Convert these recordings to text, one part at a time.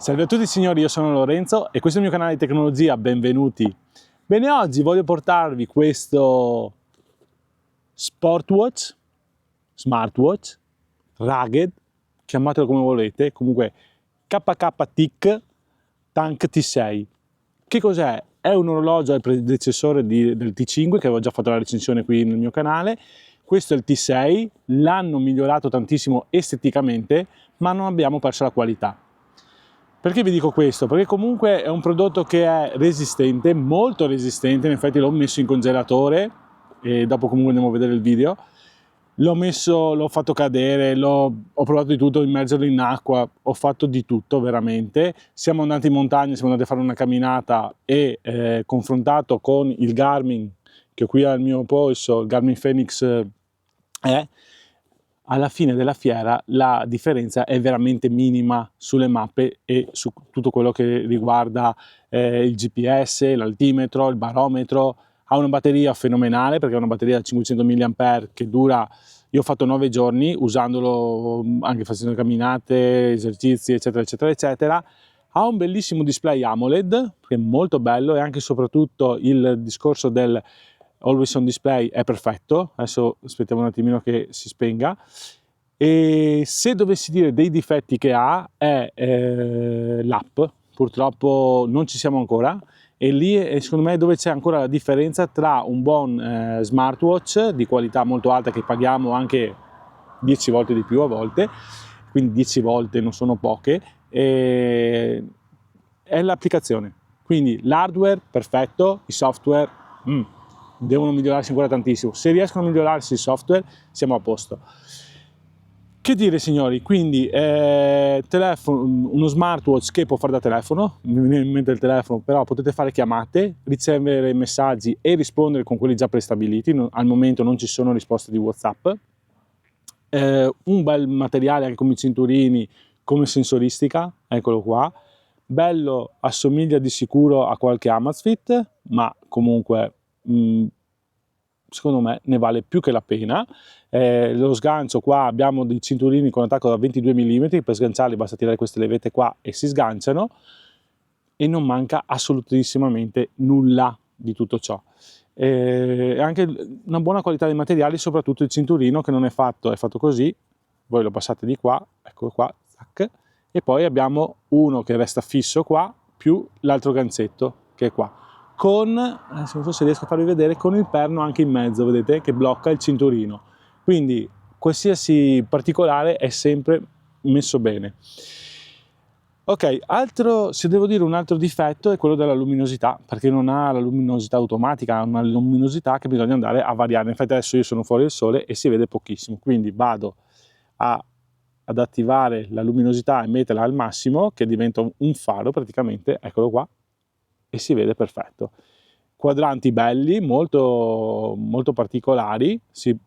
Salve a tutti signori, io sono Lorenzo e questo è il mio canale di tecnologia, benvenuti. Bene, oggi voglio portarvi questo smartwatch, rugged, chiamatelo come volete, comunque KK-TIC Tank T6. Che cos'è? È un orologio, è il predecessore del T5 che avevo già fatto la recensione qui nel mio canale. Questo è il T6, l'hanno migliorato tantissimo esteticamente, ma non abbiamo perso la qualità. Perché vi dico questo? Perché comunque è un prodotto che è resistente, molto resistente, in effetti l'ho messo in congelatore e dopo comunque andiamo a vedere il video. L'ho fatto cadere, ho provato di tutto, immergerlo in acqua, ho fatto di tutto veramente. Siamo andati in montagna, siamo andati a fare una camminata e confrontato con il Garmin, che ho qui al mio polso, il Garmin Fenix alla fine della fiera la differenza è veramente minima sulle mappe e su tutto quello che riguarda il GPS, l'altimetro, il barometro. Ha una batteria fenomenale perché è una batteria da 500 mAh che dura, io ho fatto 9 giorni usandolo anche facendo camminate, esercizi eccetera eccetera eccetera. Ha un bellissimo display AMOLED che è molto bello e anche e soprattutto il discorso del Always on Display è perfetto. Adesso aspettiamo un attimino che si spenga. E se dovessi dire dei difetti che ha è l'app, purtroppo non ci siamo ancora e lì è secondo me dove c'è ancora la differenza tra un buon smartwatch di qualità molto alta che paghiamo anche 10 volte di più a volte, quindi 10 volte non sono poche, è l'applicazione. Quindi l'hardware perfetto, i software devono migliorarsi ancora tantissimo. Se riescono a migliorarsi il software siamo a posto. Che dire signori, quindi uno smartwatch che può fare da telefono, mi viene in mente il telefono, però potete fare chiamate, ricevere messaggi e rispondere con quelli già prestabiliti, al momento non ci sono risposte di WhatsApp, un bel materiale anche come cinturini, come sensoristica, eccolo qua, bello, assomiglia di sicuro a qualche Amazfit, ma comunque secondo me ne vale più che la pena. Lo sgancio qua abbiamo dei cinturini con attacco da 22 mm, per sganciarli basta tirare queste levette qua e si sganciano e non manca assolutissimamente nulla di tutto ciò. Anche una buona qualità dei materiali, soprattutto il cinturino che non è fatto così, voi lo passate di qua, ecco qua, tac, e poi abbiamo uno che resta fisso qua più l'altro ganzetto che è qua, con, adesso non so se riesco a farvi vedere, con il perno anche in mezzo, vedete, che blocca il cinturino. Quindi qualsiasi particolare è sempre messo bene. Ok, se devo dire un altro difetto è quello della luminosità, perché non ha la luminosità automatica, ha una luminosità che bisogna andare a variare. Infatti adesso io sono fuori al sole e si vede pochissimo, quindi vado ad attivare la luminosità e metterla al massimo, che diventa un faro praticamente, eccolo qua, e si vede perfetto. Quadranti belli, molto, molto particolari,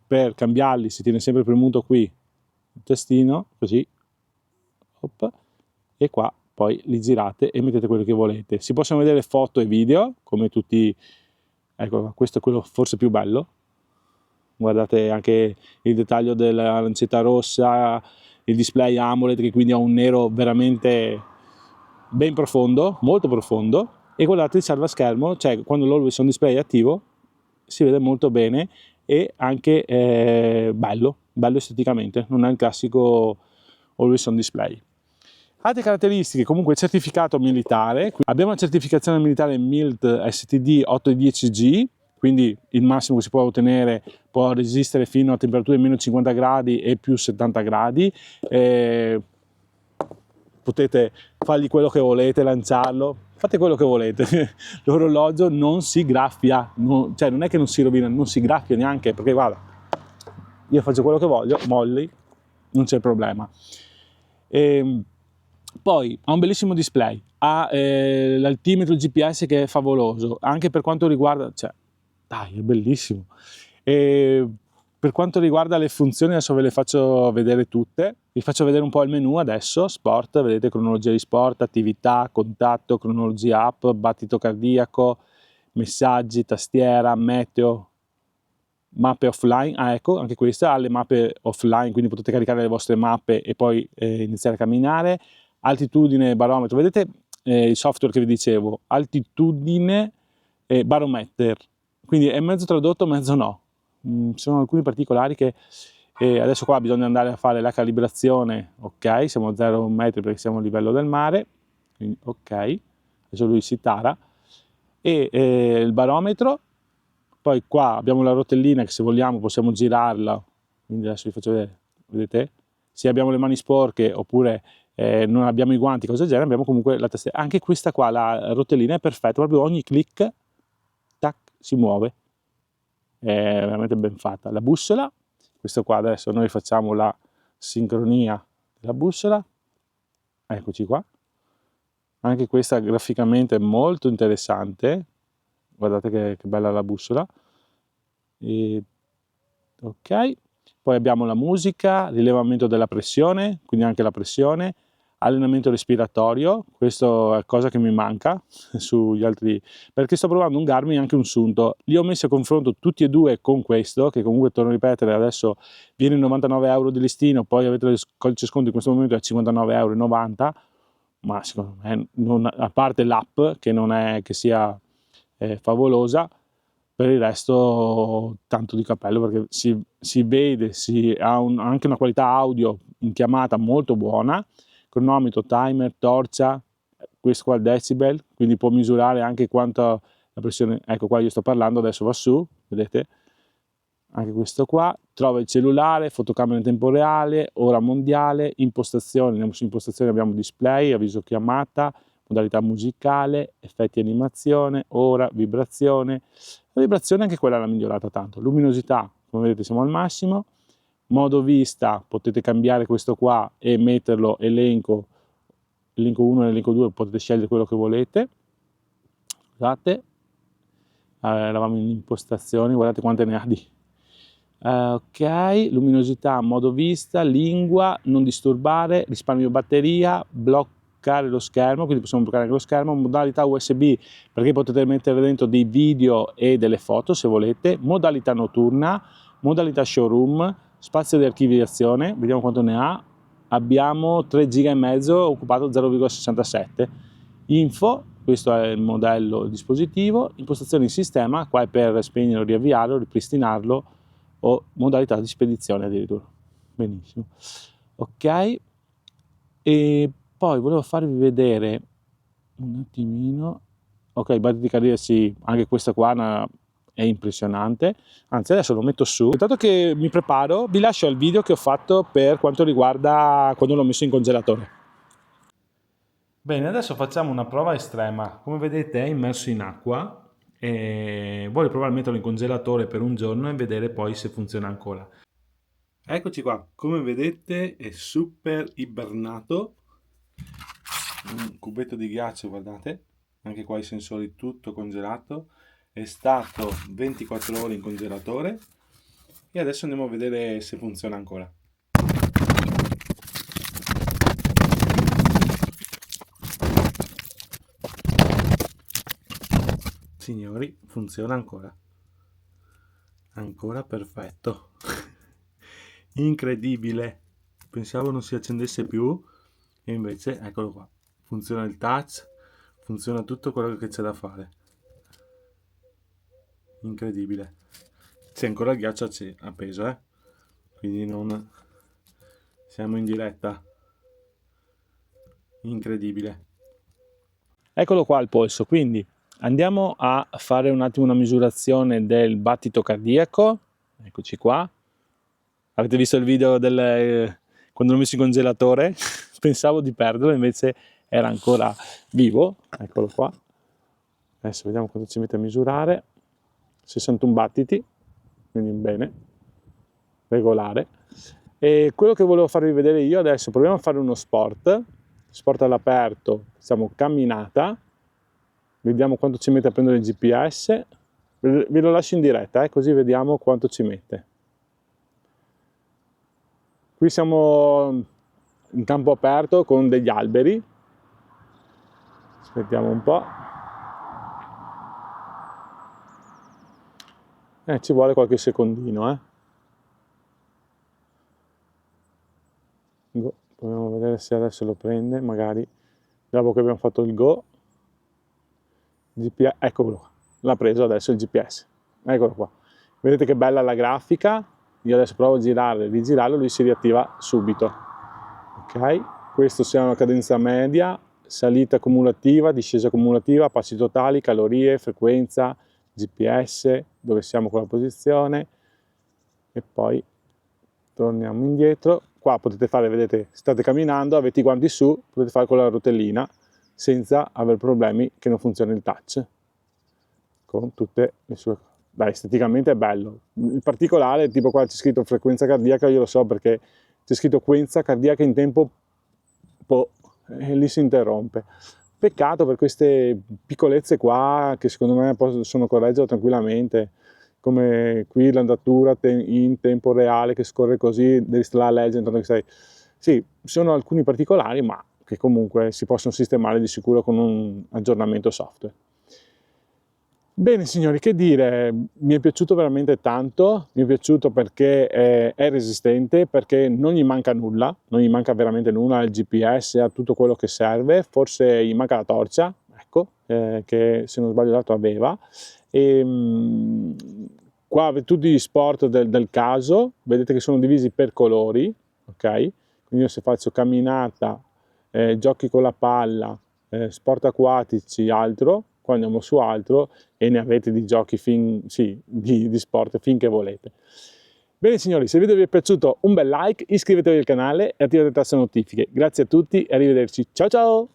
per cambiarli si tiene sempre premuto qui il tastino, così, hop, e qua poi li girate e mettete quello che volete. Si possono vedere foto e video, come tutti, ecco, questo è quello forse più bello, guardate anche il dettaglio della lancetta rossa, il display AMOLED che quindi ha un nero veramente ben profondo, molto profondo, e guardate il salvaschermo, cioè quando l'Always on Display è attivo si vede molto bene e anche bello esteticamente, non è il classico Always on Display. Altre caratteristiche, comunque certificato militare, abbiamo la certificazione militare MILT STD 810G, quindi il massimo che si può ottenere, può resistere fino a temperature meno 50 gradi e più 70 gradi, potete fargli quello che volete, lanciarlo, fate quello che volete, l'orologio non si graffia, cioè non è che non si rovina, non si graffia neanche, perché guarda, io faccio quello che voglio, molli, non c'è problema. Poi ha un bellissimo display, ha l'altimetro GPS che è favoloso, anche per quanto riguarda, cioè, dai, è bellissimo. Per quanto riguarda le funzioni, adesso ve le faccio vedere tutte. Vi faccio vedere un po' il menu adesso, sport, vedete cronologia di sport, attività, contatto, cronologia app, battito cardiaco, messaggi, tastiera, meteo, mappe offline, ecco, anche questa ha le mappe offline, quindi potete caricare le vostre mappe e poi iniziare a camminare. altitudine, barometro, vedete il software che vi dicevo, altitudine e barometer, quindi è mezzo tradotto, mezzo no. Ci sono alcuni particolari che adesso qua bisogna andare a fare la calibrazione, ok, siamo a 0 metri perché siamo a livello del mare, quindi ok, adesso lui si tara, e il barometro, poi qua abbiamo la rotellina che se vogliamo possiamo girarla, quindi adesso vi faccio vedere, vedete? Se abbiamo le mani sporche oppure non abbiamo i guanti, cose del genere, abbiamo comunque la tastiera. Anche questa qua, la rotellina è perfetta, proprio ogni clic, tac, si muove, è veramente ben fatta. La bussola, questo qua adesso noi facciamo la sincronia della bussola, eccoci qua, anche questa graficamente è molto interessante, guardate che bella la bussola, e, ok, poi abbiamo la musica, rilevamento della pressione, quindi anche la pressione, allenamento respiratorio, questo è cosa che mi manca sugli altri, perché sto provando un Garmin e anche un Sunto, li ho messi a confronto tutti e due con questo, che comunque torno a ripetere, adesso viene 99 euro di listino, poi avete il codice sconto in questo momento è 59,90 euro, ma secondo me, a parte l'app che non è che sia favolosa, per il resto tanto di cappello, perché si vede, ha anche una qualità audio in chiamata molto buona, cronometro, timer, torcia, questo qua è il decibel, quindi può misurare anche quanto la pressione, ecco qua io sto parlando, adesso va su, vedete? Anche questo qua, trova il cellulare, fotocamera in tempo reale, ora mondiale, impostazioni, andiamo su impostazioni, abbiamo display, avviso chiamata, modalità musicale, effetti animazione, ora, vibrazione. La vibrazione anche quella l'ha migliorata tanto, luminosità, come vedete siamo al massimo, modo vista, potete cambiare questo qua e metterlo elenco 1 e elenco 2, potete scegliere quello che volete, scusate, eravamo in impostazioni, guardate quante ne ha di... ok, luminosità, modo vista, lingua, non disturbare, risparmio batteria, bloccare lo schermo, quindi possiamo bloccare anche lo schermo, modalità USB perché potete mettere dentro dei video e delle foto se volete, modalità notturna, modalità showroom, spazio di archiviazione, vediamo quanto ne ha, abbiamo 3,5 GB, occupato 0,67, info, questo è il modello il dispositivo, impostazioni di sistema, qua è per spegnere, riavviarlo, ripristinarlo, o modalità di spedizione addirittura. Benissimo. Ok, e poi volevo farvi vedere un attimino, ok, il battito di carriera, sì, anche questa qua è impressionante, anzi adesso lo metto su. Intanto che mi preparo vi lascio il video che ho fatto per quanto riguarda quando l'ho messo in congelatore. Bene, adesso facciamo una prova estrema. Come vedete è immerso in acqua e voglio provare a metterlo in congelatore per un giorno e vedere poi se funziona ancora. Eccoci qua, come vedete è super ibernato, un cubetto di ghiaccio, guardate, anche qua i sensori tutto congelato, è stato 24 ore in congelatore e adesso andiamo a vedere se funziona ancora. Signori, funziona ancora. Ancora perfetto. Incredibile. Pensavo non si accendesse più e invece eccolo qua. Funziona il touch, funziona tutto quello che c'è da fare. Incredibile. C'è ancora il ghiaccio appeso, quindi non siamo in diretta. Incredibile. Eccolo qua il polso, quindi andiamo a fare un attimo una misurazione del battito cardiaco. Eccoci qua. Avete visto il video quando l'ho messo in congelatore? Pensavo di perderlo, invece era ancora vivo. Eccolo qua. Adesso vediamo quanto ci mette a misurare. 61 battiti, quindi bene, regolare. E quello che volevo farvi vedere io adesso, proviamo a fare uno sport all'aperto, facciamo camminata, vediamo quanto ci mette a prendere il GPS, ve lo lascio in diretta, così vediamo quanto ci mette. Qui siamo in campo aperto con degli alberi, aspettiamo un po', ci vuole qualche secondino, proviamo a vedere se adesso lo prende, magari dopo che abbiamo fatto il go. GPS, eccolo qua, l'ha preso adesso il GPS, eccolo qua. Vedete che bella la grafica? Io adesso provo a girare, rigirarlo, lui si riattiva subito. Ok, questo sia una cadenza media, salita cumulativa, discesa cumulativa, passi totali, calorie, frequenza, GPS, dove siamo con la posizione, e poi torniamo indietro. Qua potete fare, vedete, state camminando, avete i guanti su, potete fare con la rotellina senza avere problemi che non funzioni il touch, con tutte le sue cose. Dai, esteticamente è bello. In particolare, tipo qua c'è scritto frequenza cardiaca, io lo so perché c'è scritto frequenza cardiaca in tempo e lì si interrompe. Peccato per queste piccolezze qua che secondo me possono correggere tranquillamente, come qui l'andatura in tempo reale che scorre così, devi stare a leggere intanto che sei. Sì, sono alcuni particolari, ma che comunque si possono sistemare di sicuro con un aggiornamento software. Bene signori, che dire, mi è piaciuto veramente tanto, mi è piaciuto perché è resistente, perché non gli manca nulla, non gli manca veramente nulla, al GPS, a tutto quello che serve, forse gli manca la torcia, ecco, che se non sbaglio l'altro aveva. Qua tutti gli sport del caso, vedete che sono divisi per colori, ok? Quindi io se faccio camminata, giochi con la palla, sport acquatici, altro, qua andiamo su altro e ne avete di giochi di sport finché volete. Bene signori, se il video vi è piaciuto un bel like, iscrivetevi al canale e attivate le tasse notifiche. Grazie a tutti e arrivederci. Ciao ciao!